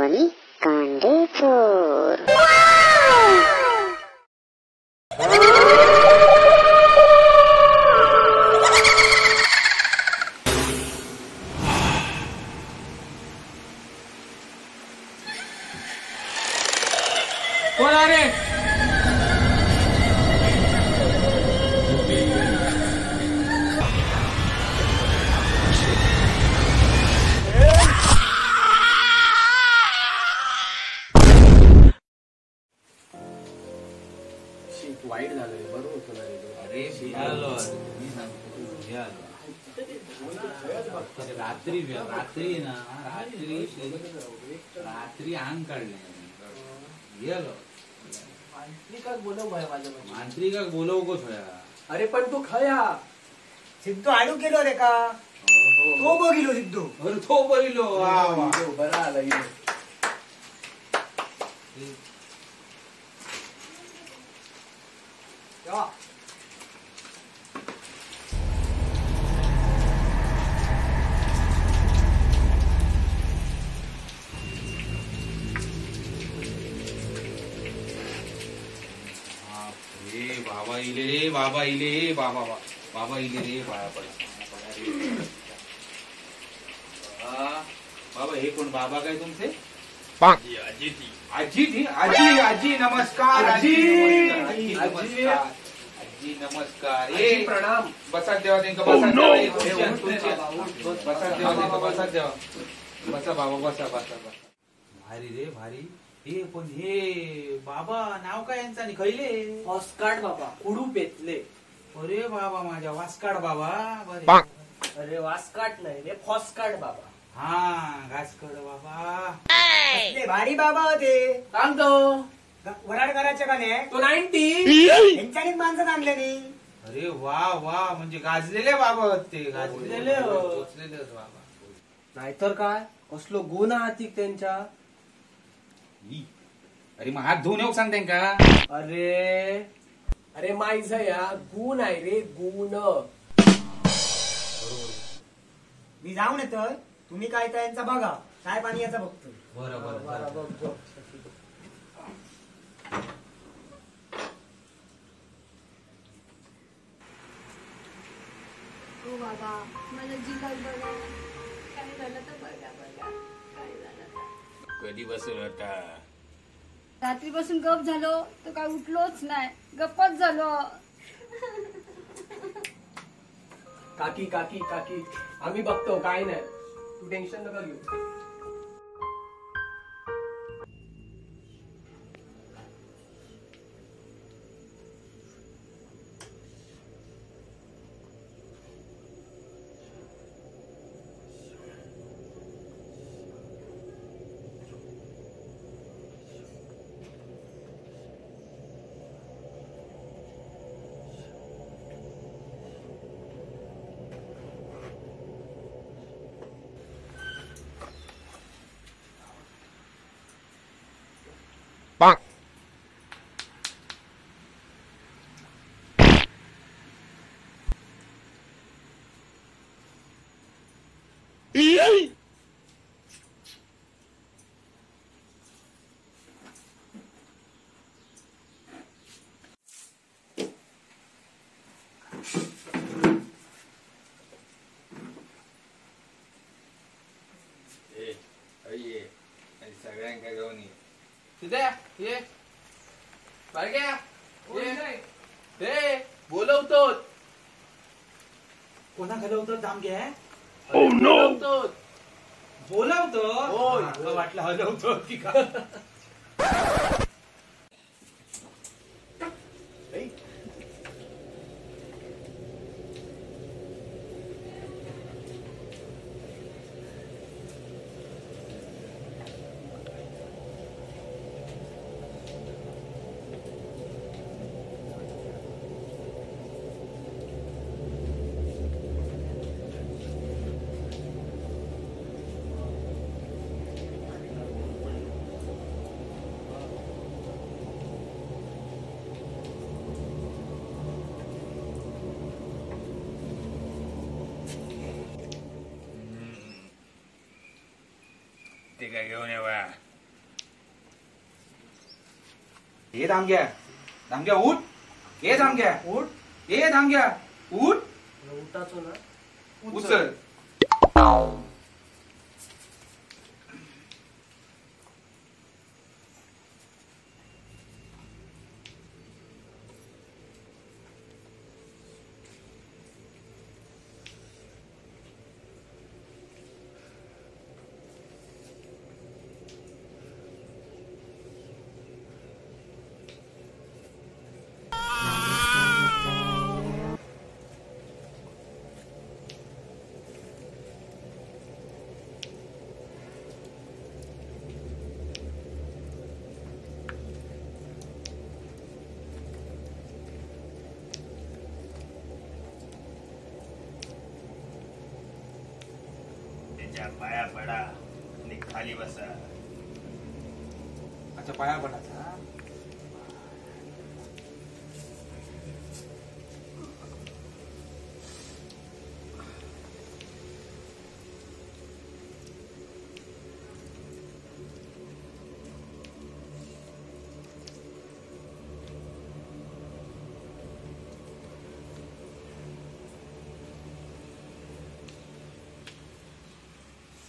आणि कांडेचोर. कोण आहे? वाईट झालंय, बरोबर होतं ना रे. अरे आलो मी सांगतो रात्री रात्री ना रात्री अंग काढले गेलो मांत्रिकाक बोलव भाई माझ्या मांत्रिकाक बोलव गो थोड्या. अरे पण तू खया सिद्धू आडू केलो रे का तो बघिलो सिद्धू. अरे तो बोलिलो वा वा बरा आला बाबा इले रे बाबा इले बाबा बाबा इले रे पाया पडा. बाबा हे कोण बाबा काय तुमचे? आजी आजी आजी आजी नमस्कार. आजी नमस्कार. आजी नमस्कार. ए प्रणाम. बसा देवा त्यांना बसा देवा. बसा देवा त्यांना बसा देवा. बसा बाबा बसा बसा बसा. भारी रे भारी. हे पण हे बाबा नाव काय यांचा आणि खैले? ऑस्कार्ड बाबा कुडू पेतले. अरे बाबा माझ्या वास्काड बाबा. अरे वास्काट नाही रे फॉस्कार्ड बाबा. हा घासकड बाबा. भारी बाबा होते. सांगतो वराड करायचे का नाही तो 90 यांच्यानीच माणसं आणले नाही. अरे वा वा म्हणजे गाजलेले बाबा होते. गाजलेले हो. पोचलेलेच बाबा. नाहीतर काय कसलो गुण हातीक त्यांच्या. अरे मग हात धुवून येऊ सांग त्यांका. अरे अरे माईज या गुण आहे रे गुण. मी जाऊन येतोय तुम्ही काय त्यांचा बघा काय पाणी याचा बघतो. बरोबर. ओ बाबा मला जीवात बघा काय झालं तर बघा बघा काय झालं. कधी बसून होता? रात्रीपासून गप झालो तर काय उठलोच नाही गप्पच झालो. काकी काकी काकी आम्ही बघतो काय नाही तू टेन्शन नका घेऊ. सगळ्यांका घेऊन ये. तिथे ये बारक्या ये बोलवतो. कोणा घालवतो दाम घ्या. बोलवतो बोलावतो. होय. वाटलं हलवतो की का. ते काय घेऊन येवा. हे धामग्या धामग्या उठ हे धामग्या उठ हे धामग्या उठ उठाचो ना उचल त्याच्या पाया पडा आणि खाली बसा. अच्छा पाया पडायचा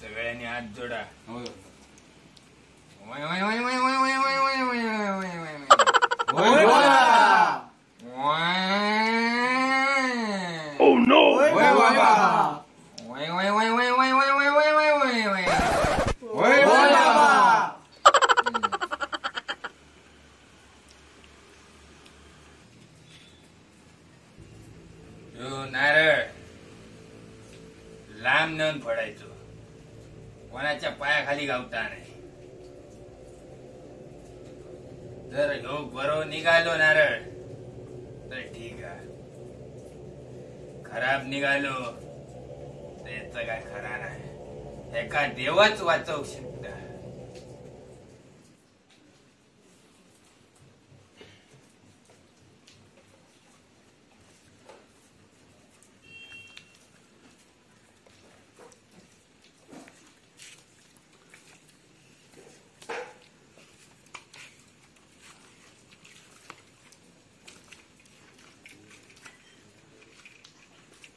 सगळ्यांनी हात जोडा. होय वय वय वय वय वय वय वय वय वय वय वय वय. होय बाबा होय बाबा वय वय वय वय वय वय वय वय वय वय वय. होय बाबा ह्यो नारळ लांब नेऊन फोडायचो, कोणाच्या पायाखाली गावता नाही. जर ह्यो बरो निघालो नारळ तर ठीक आहे, खराब निघालो तर याचं काय खरा नाही. एका देवच वाचवू शकता.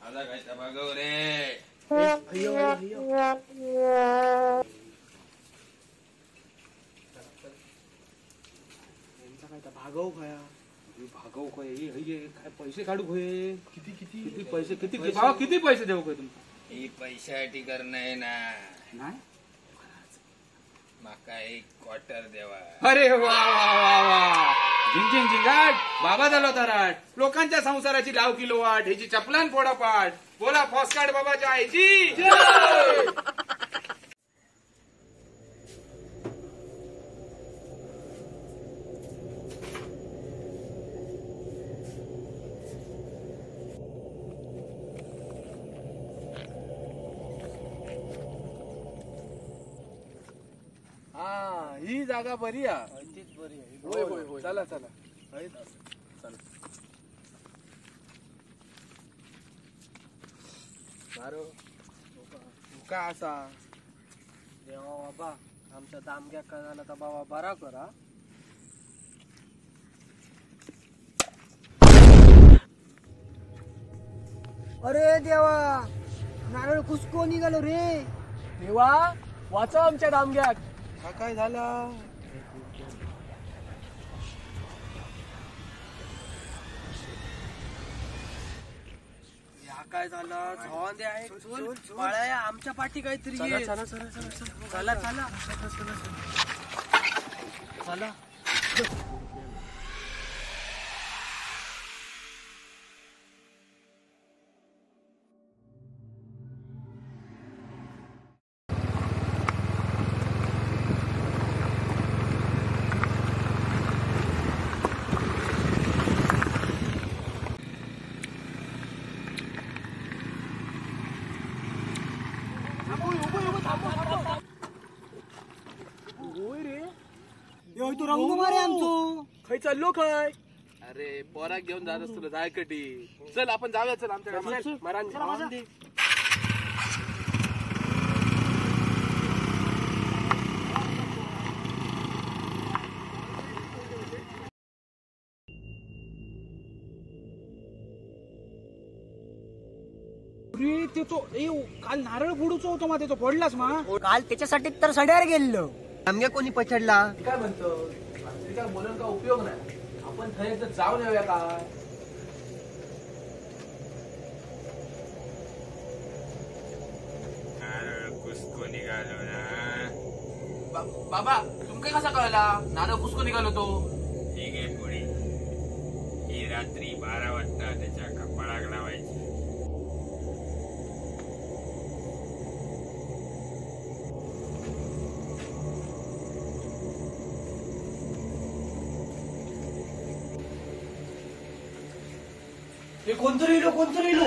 आता काय बघव रे. भागव खया भागव काय काय पैसे काढू होय किती किती किती पैसे किती बाबा किती पैसे देऊ काय तुमचं ही पैशासाठी करणं ना. नाही माका एक क्वार्टर देवा. अरे वा वा वा वा झिंग झिंगाट बाबा झालो तराट. लोकांच्या संसाराची लाव किलो वाट ह्याची चपलान फोडा पाठ. बोला फॉस्काट बाबाच्या आईची जय. हा ही जागा बरी आहे. तीच बरी आहे. होय होय होय चला चला मारो का असा देवा बाबा आमच्या दामग्या झाला तर बाबा बरा करा. अरे देवा नारळ कुसको निघालो रे. देवा वाचव आमच्या दामग्याक. हा काय झाला काय झालं झोन दे आहे. बाळाया आमच्या पाठी काहीतरी ये. चला चला चला चला चला चला चला. तू रंग मारे आमचो खय चाललो खय. अरे पोराक घेऊन जात असतो जाय कटी. चल आपण जाऊया. चल आमच्या मराठी अरे ते तो काल नारळ फोडूचो होतो मा तो फोडलास मा काल त्याच्यासाठी तर सड्यावर गेलो आमगे कोणी पछडला काय म्हणतो रात्री काय बोलून का उपयोग नाही आपण थंय एकदा जाऊन येऊया काय नारळ कुसको निघालो ना. बाबा तुमका कसा कळला नारळ कुसको निघालो तो ठीक आहे पुढे. ही रात्री 12 वाजता त्याच्या कपाळाक लावायची. कोणतरी इलो